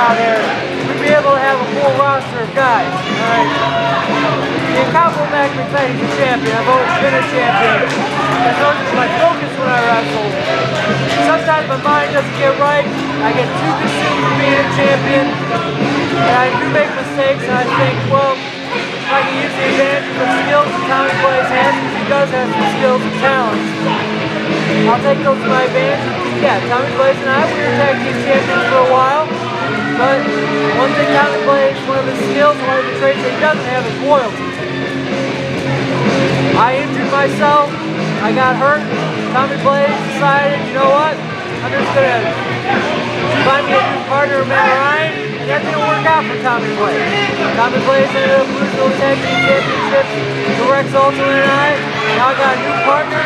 out there, we'd be able to have a full roster of guys. All right. The compliment McVeigh, he's a champion. I've always been a champion. That's always my focus when I wrestle. Sometimes my mind doesn't get right. I get too consumed with being a champion. And I do make mistakes, and I think, well, if I can use the advantage of the skills that Tommy Blaze has, because he does have some skills and talents, I'll take those to my advantage. Yeah, Tommy Blaze and I, we were tag team champions for a while, but one thing Tommy Blaze, one of his skills, one of the traits that he doesn't have is loyalty. I injured myself, I got hurt, Tommy Blaze decided, you know what, I'm just going to find me a new partner, Matt Ryan, and that didn't work out for Tommy Blaze. Tommy Blaze ended up losing those tag team championships to Rex Ultimate and I. Now I got a new partner,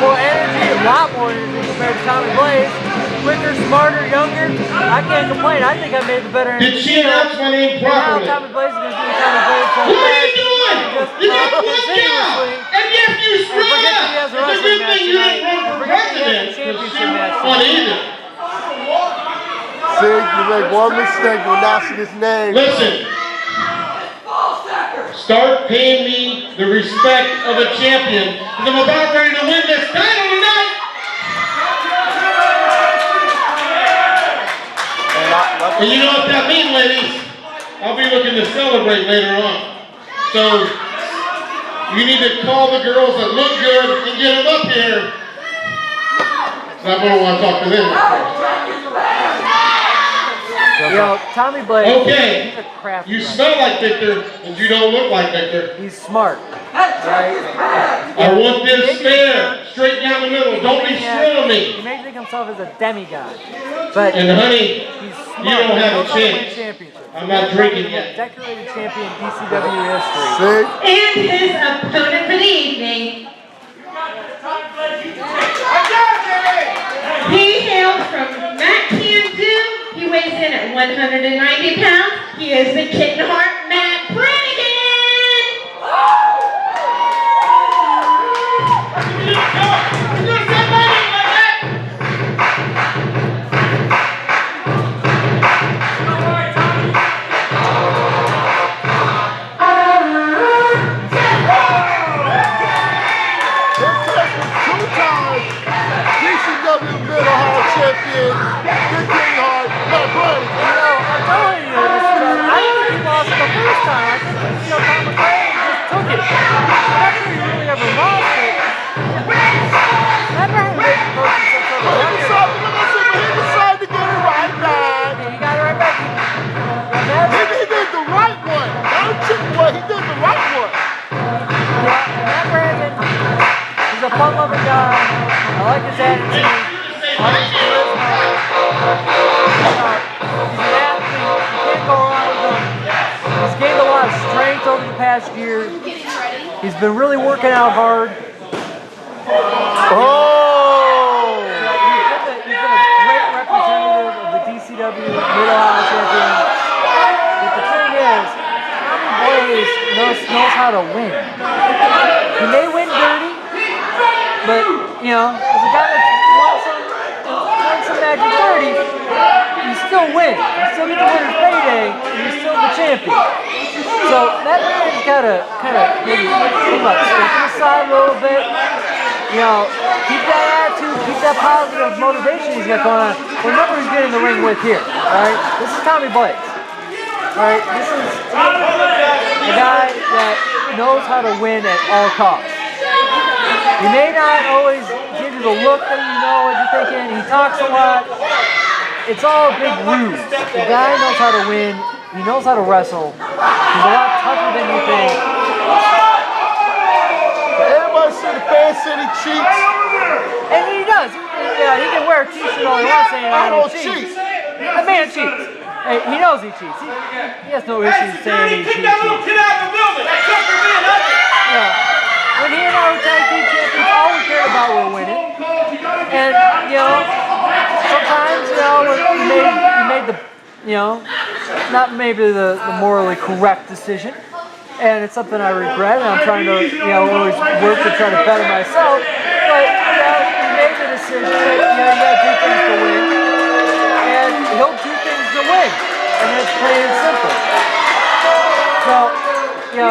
more energy, a lot more energy compared to Tommy Blaze. Quicker, smarter, younger. I can't complain. I think I made the better energy. Did she announce my name properly? Now Tommy Blaze is going to do Tommy Blaze. What are you doing? You got to look out! And yes, you screwed up! It's a good thing you didn't run for president. On either. See, you make one mistake when announcing his name. Listen. Start paying me the respect of a champion, because I'm about ready to win this title tonight. And you know what that means, ladies? I'll be looking to celebrate later on. So, you need to call the girls that look good and get them up here. So I'm going to want to talk to them first. You know, Tommy Blaze, okay, he's a crafty you smell like Victor, and you don't look like Victor. He's smart, right? I want this fair, straight down the middle. Don't be screwing me. He may think himself as a demigod, but and honey, he's smart. you don't have a chance. I'm not drinking yet. Decorated champion DCW history. See? And his opponent for the evening. He hails from Kitten. He weighs in at 190 pounds. He is the Kitten Heart, Matt Brannigan! DCW mid-ohiochampionship, Kitten Heart, Matt Brannigan. You know, I'm telling you, I think he lost the first time. I think, Tom McCray just took it. I'm not sure he really ever lost it. Never had a big person since over But he decided to get it right back. He got it right back. He did the right one. Not a chick one, he did the right one. Yeah, Matt Brannigan, he's a fun-loving guy. I like his attitude. I like his charisma. He's an athlete. You can't go wrong with him. He's gained a lot of strength over the past year. He's been really working out hard. Oh! He's been a great representative of the DCW mid-ohio champion. But the thing is, Tommy Blaze knows how to win. He may win dirty, but, you know, as a guy that wants some magic dirty, you still win. You still get the winner's payday, and you're still the champion. So that man's got to kind of maybe think about stepping aside a little bit. You know, keep that attitude, keep that positive motivation he's got going on. Remember who's getting in the ring with here, alright? This is Tommy Blaze. Alright, this is a guy that knows how to win at all costs. He may not always give you the look that you know what you're thinking. He talks a lot. It's all a big ruse. The guy knows how to win. He knows how to wrestle. He's a lot tougher than you think. Everybody see the fan city cheats. And he does. He can wear a t-shirt all he wants saying I don't cheat. The man cheats. Hey, he knows he cheats. He has no issues saying he cheats. Get out of the building! Yeah. When he and I were tag team champions, all we cared about were winning. And, you know, sometimes, you know, he made the, you know, not maybe the morally correct decision. And it's something I regret, and I'm trying to, you know, always work to try to better myself. But, you know, he made the decision that, you know, you gotta do things to win. And he'll do things to win.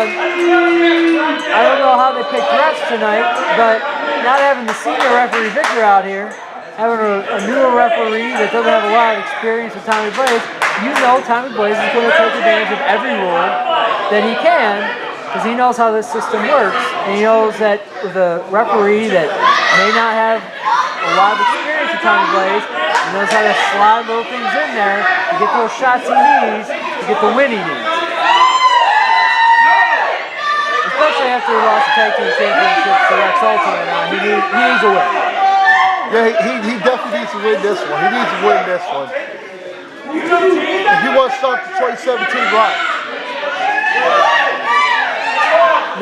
I don't know how they picked refs tonight, but not having the senior referee Victor out here, having a newer referee that doesn't have a lot of experience with Tommy Blaze, you know Tommy Blaze is going to take advantage of every rule that he can, because he knows how this system works, and he knows that with a referee that may not have a lot of experience with Tommy Blaze, he knows how to slide little things in there to get those shots he needs to get the win he needs. Especially after he lost the tag team championship to Rex Alton right now, he needs a win. Yeah, he definitely needs to win this one. He needs to win this one. If he wants to start the 2017 right.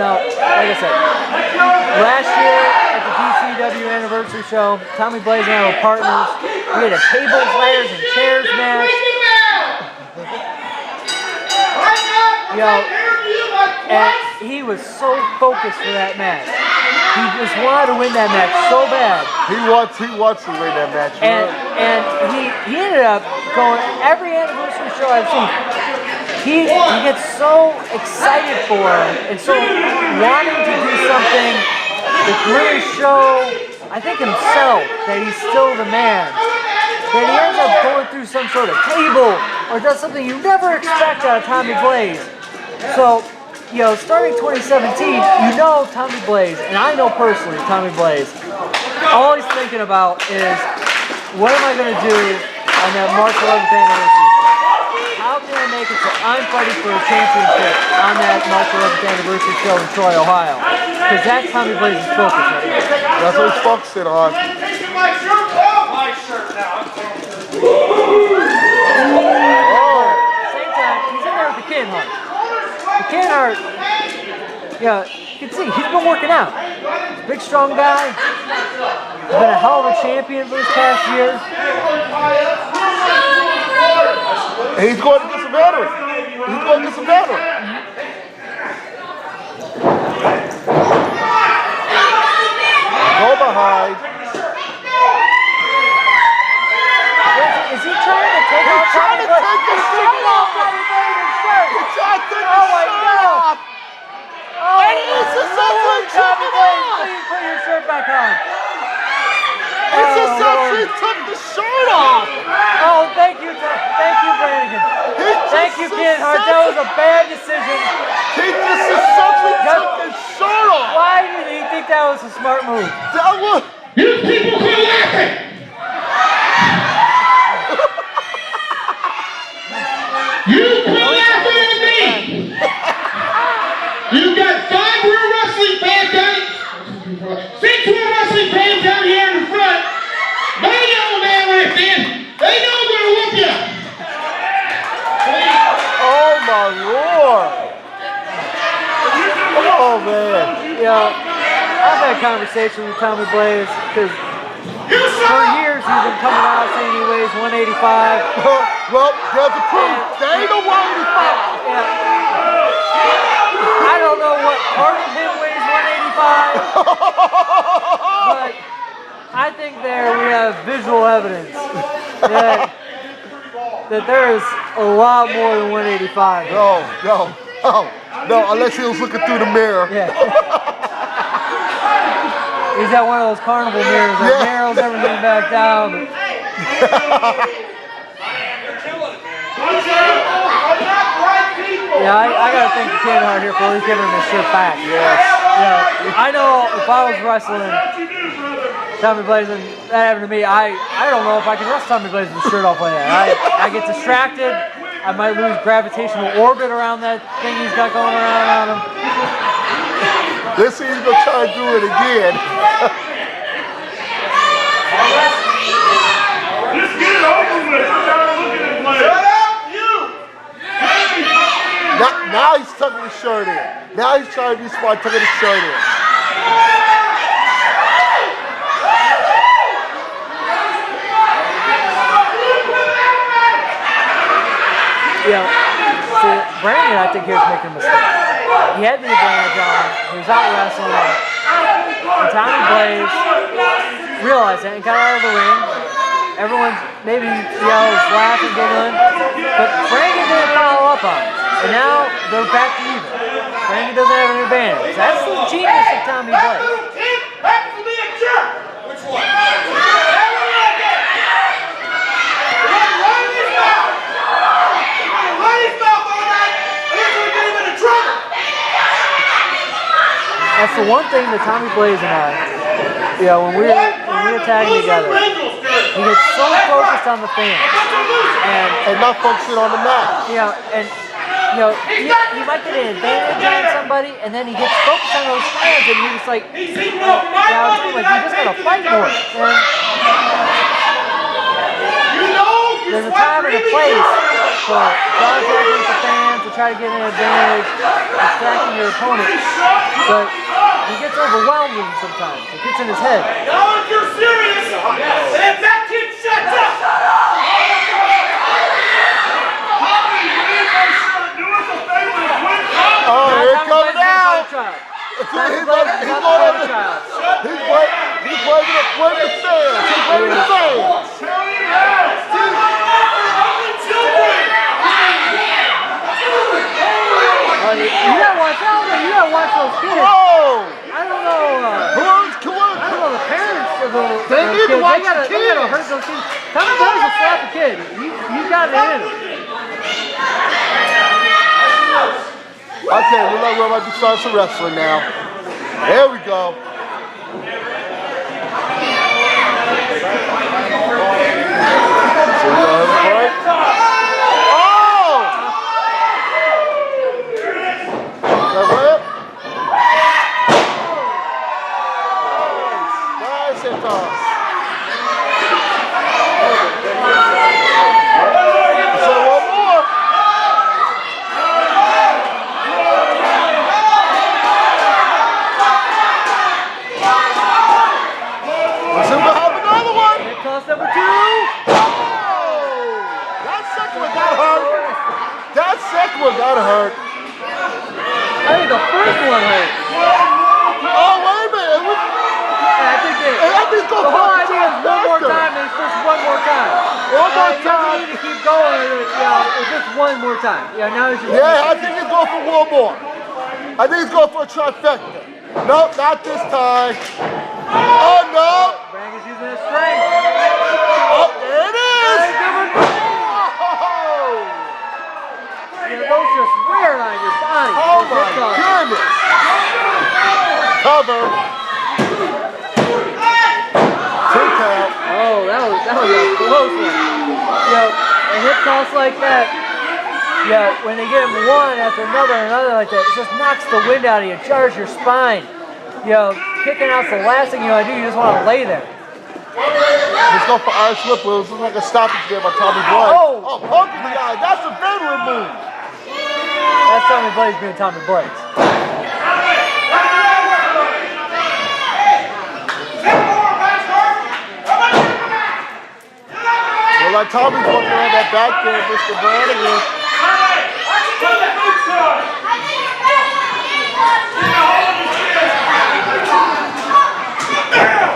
Now, like I said, last year at the DCW anniversary show, Tommy Blaze and I were partners. We had a tables, ladders, and chairs match. And he was so focused for that match. He just wanted to win that match so bad. He wants to win that match. And he ended up going every anniversary show I've seen. He gets so excited for him and so wanting to do something that really show, I think, himself that he's still the man. That he ends up going through some sort of table or does something you never expect out of Tommy Blaze. So, you know, starting 2017, you know Tommy Blaze, and I know personally Tommy Blaze, all he's thinking about is, what am I going to do on that March 11th anniversary? How can I make it so I'm fighting for a championship on that March 11th anniversary show in Troy, Ohio? Because that's Tommy Blaze's focus right now. That's what he's focusing on. Oh, at the same time, he's in there with the Kitten Heart. The Kitten Heart, yeah, you can see, he's been working out. He's a big, strong guy. He's been a hell of a champion for this past year. And he's going to get some veterans. He's going to get some veterans. Go behind. Is he trying to take off Tommy Blaze? He's trying to take off Tommy Blaze's shirt. He's trying to take Oh my his shirt God. off. Oh, And he's just Lord, took Tommy it Blaze, off. please put your shirt back on. It's Oh, just Lord. he took the shirt off. Oh, thank you, Brannigan. Thank you, Kitten Heart. That was a bad decision. He just essentially took his shirt off. Why did he think that was a smart move? That was. You people quit laughing! You quit laughing at me! You got 5 real wrestling fans down 6 real wrestling fans down here in the front. They know man right there. They know I'm gonna whoop you. Oh my Lord. Oh man. Yeah, I've had conversations with Tommy Blaze because for years he's been coming out saying he weighs 185. Well, there's the proof. They ain't no 185. Yeah. I don't know what part of him weighs 185, but I think there we have visual evidence that there is a lot more than 185. No, unless he was looking through the mirror. Yeah. He's got one of those carnival mirrors that narrows everything back down. Yeah, I gotta thank the Kitten Heart here for at least giving him his shirt back. Yes. Yeah, I know if I was wrestling Tommy Blaze and that happened to me, I don't know if I can wrestle Tommy Blaze with his shirt off like that. I get distracted. I might lose gravitational orbit around that thing he's got going around him. Let's see if he's gonna try to do it again. Just get it over with. Start looking at play. Shut up, you! Now he's tucking his shirt in. Now he's trying to be smart, tucking his shirt in. Yeah, see, Brannigan, I think, here is making a mistake. He had the advantage on him. He was out wrestling him. And Tommy Blaze realized that and got out of the ring. Everyone's maybe yells, laughing, giggling. But Brannigan didn't follow up on it. And now they're back to even. Brannigan doesn't have an advantage. That's the genius of Tommy Blaze. That little kid happens to be a jerk. Which one? That one right there. Run his mouth. Run his mouth all night, and that's gonna get him into trouble. That's the one thing that Tommy Blaze and I, when we were tagging together, he gets so focused on the fans And not focusing on the match. he might get an advantage on somebody, and then he gets focused on those fans, and he's just like, you just gotta fight more. And there's a time and a place for contacting with the fans to try to get an advantage, distracting your opponent, but he gets overwhelmed with him sometimes. It gets in his head. Now if you're serious, then that kid shuts up. Oh, here it comes now. He's going He's blaming the fans. He's blaming the fans. You gotta watch those kids. Oh! I don't know. I don't know the parents of the They need to watch the They gotta hurt those kids. Tommy Blaze will slap a kid. He's got it in him. Okay, we're about to start some wrestling now. There we go. So we go ahead and break. Oh! That whip. Nice hit toss. So one more. Let's see if we'll have another one. It costs number 2. That second one got hurt. That second one got hurt. I think the first one hurt. Oh, wait a minute. And I think it's the whole idea is one more time and it's just one more time. One more You don't time. need to keep going. It's just one more time. Now it's just Yeah, I think he's going for one more. I think he's going for a trifecta. Nope, not this time. Oh, no. Brannigan's using his strength. Oh, there it is. Oh, Those just wear on your body. oh my goodness. Cover. 2 count. Oh, that was a close one. A hip toss like that. When they get him one after another like that, it just knocks the wind out of you, jars your spine. Kicking out's the last thing you want to do. You just want to lay there. Let's go for Irish whip. It was like a stoppage there by Tommy Blaze. Oh, poke in the eye. That's a veteran move. That's Tommy Blaze being Tommy Blaze. Well, like Tommy's working on that back there, Mr. Brannigan.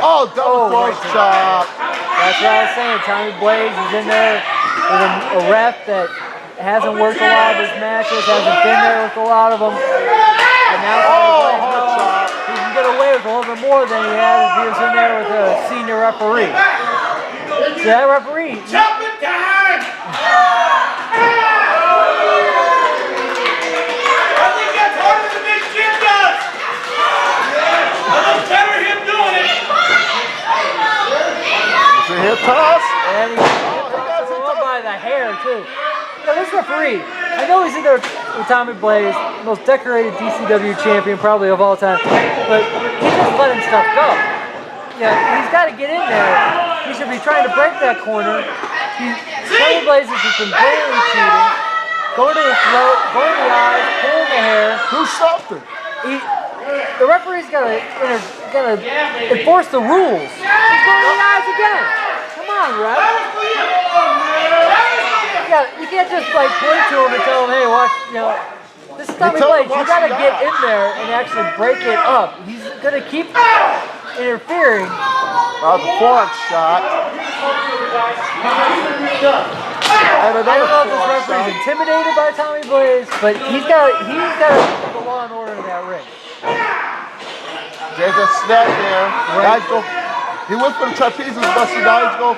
Oh, double force chop. That's what I was saying. Tommy Blaze is in there with a ref that hasn't worked a lot of his matches, hasn't been there with a lot of them. And now Tommy Blaze knows he can get away with a little bit more than he had if he was in there with a senior referee. See that referee? Jump it down! I think that's harder than this kid does. I look better him doing it. It's a hip toss. And he got him by the hair too. This referee, I know he's in there with Tommy Blaze, most decorated DCW champion probably of all time, but he's just letting stuff go. He's got to get in there. He should be trying to break that corner. Tommy Blaze has just been blatantly cheating, going to the throat, going to the eyes, pulling the hair. Do something. The referee's got to enforce the rules. He's going to the eyes again. Come on, ref. You can't just point to him and tell him, hey, watch, this is Tommy Blaze. You got to get in there and actually break it up. He's going to keep interfering. That was a forearm shot. And I don't know if this referee's intimidated by Tommy Blaze, but he's got to keep the law and order There's a snap there. Guys go. He went for the trapezius, busted. Now he's go.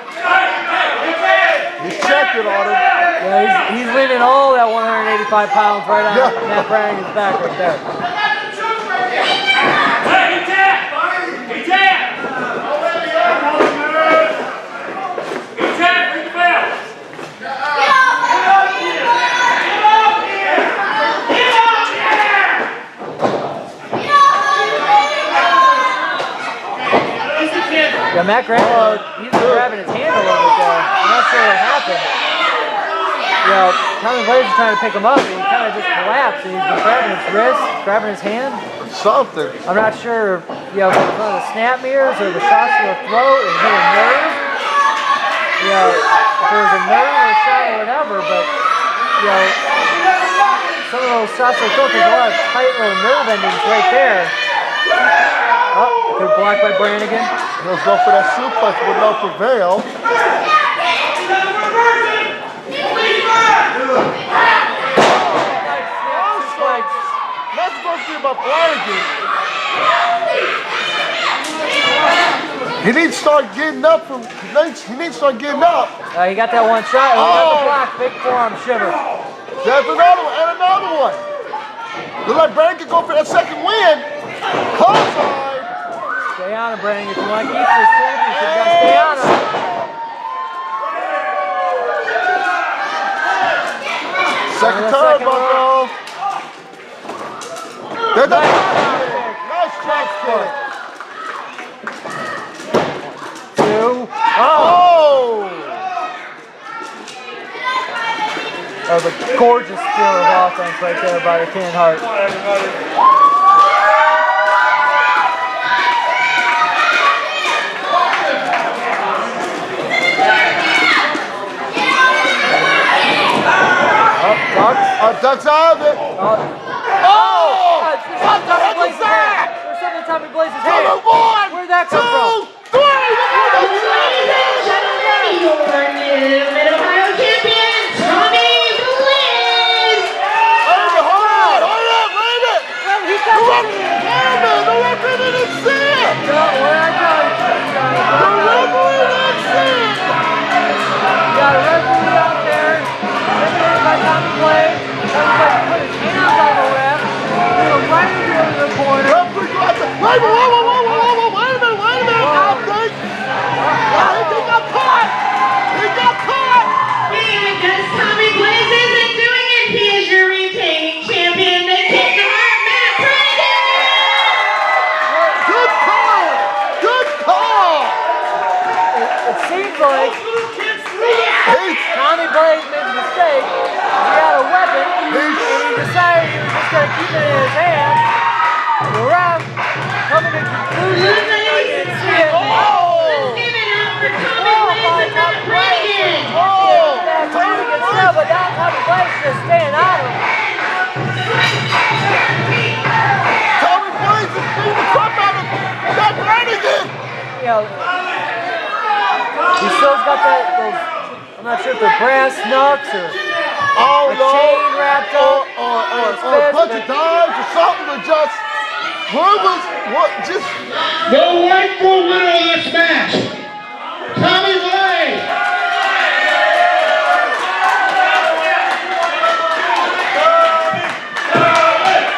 He's checking on him. Yeah, he's leaning all that 185 pounds right on Matt Brannigan's back right there. Hey, tap! Hey, tap! Hey, tap, bring the bell! Yeah, Matt Brannigan, he's been grabbing his hand a little bit there. I'm not sure what happened. You know, Tommy Blaze is trying to pick him up, and he kind of just collapsed. And he's been grabbing his wrist, grabbing his hand. Something. I'm not sure, you know, if it was one of the snap mirrors or the shots to the throat and hit a nerve. You know, if there was a nerve or a shot or whatever, but, you know, some of those shots to the throat, there's a lot of tight little nerve endings right there. Oh, good block by Brannigan. Let's go for that suplex, but no prevail. Let's go see about Brannigan. He needs to start getting up from. He needs to start getting up. He got that one shot. He got the block. Big forearm shiver. There's another one and another one. Look like Brannigan go for that second win. Close line. Stay on him, Brannigan. If you want to keep this championship, you got to stay on him. Second turn, Bucko. There's a nice chest kick. 2. Oh! That was a gorgeous steal of offense right there by the Kitten Heart. Ducks out of it. Oh! What the heck is that? There's something Tommy Blaze's Come hand. on! Where'd that come from? 2, 3, Your new mid-Ohio champion, Tommy Blaze! Hold on! Wait a minute! The referee didn't see it! No, what did I tell you? The referee didn't see it! You got a referee out there, refereed by Tommy Blaze. Everybody put his hands on the ref, threw him right into the corner. Referee got the... Wait a minute! I think... He got caught! He got caught! And because Tommy Blaze isn't doing it, he is your retaining champion, the Kitten Heart, Matt Brannigan! Good call! Good call! It seems like He's... Tommy Blaze made a mistake. He had a weapon, and he decided he was just going to keep it in his hand. The ref, coming to conclusion, didn't see it. Let's give it up for Tommy Blaze and Matt Brannigan! But now Tommy Blaze just staying on him. Tommy Blaze is beating the crap out of Matt Brannigan! You know, he still's got those, I'm not sure if they're brass knucks or a chain wrapped up or a bunch of dimes or something to just... Just... The rightful winner of this match, Tommy Blaze.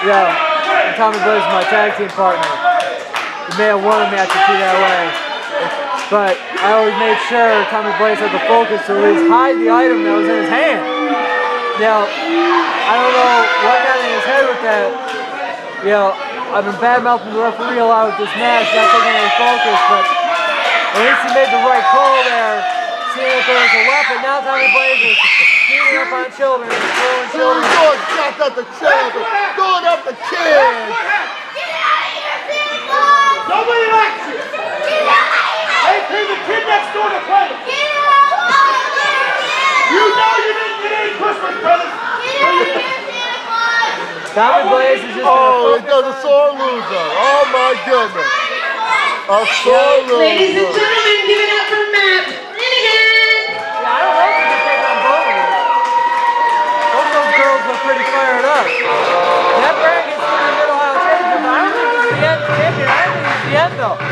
Yeah, and Tommy Blaze is my tag team partner. He may have won a match or two that way, but I always made sure Tommy Blaze had the focus to at least hide the item that was in his hand. Now, I don't know what got in his head with that. You know, I've been bad-mouthing the referee a lot with this match, not taking any focus, but at least he made the right call there, seeing that there was a weapon. Now Tommy Blaze is beating up on children, throwing children. Doing shots at the children, going up the kids. Nobody likes you! Hey, bring the kid next door to play! You know you didn't get any Christmas presents! Tommy Blaze is just Oh, it does a sore loser. Oh my goodness. A sore loser. Ladies and gentlemen, give it up for Matt Brannigan! Yeah, I don't know if he can take on both of them. Both those girls look pretty fired up. Matt Brannigan's still the mid-Ohio championship, but I don't think he's the champion. I think he's channel.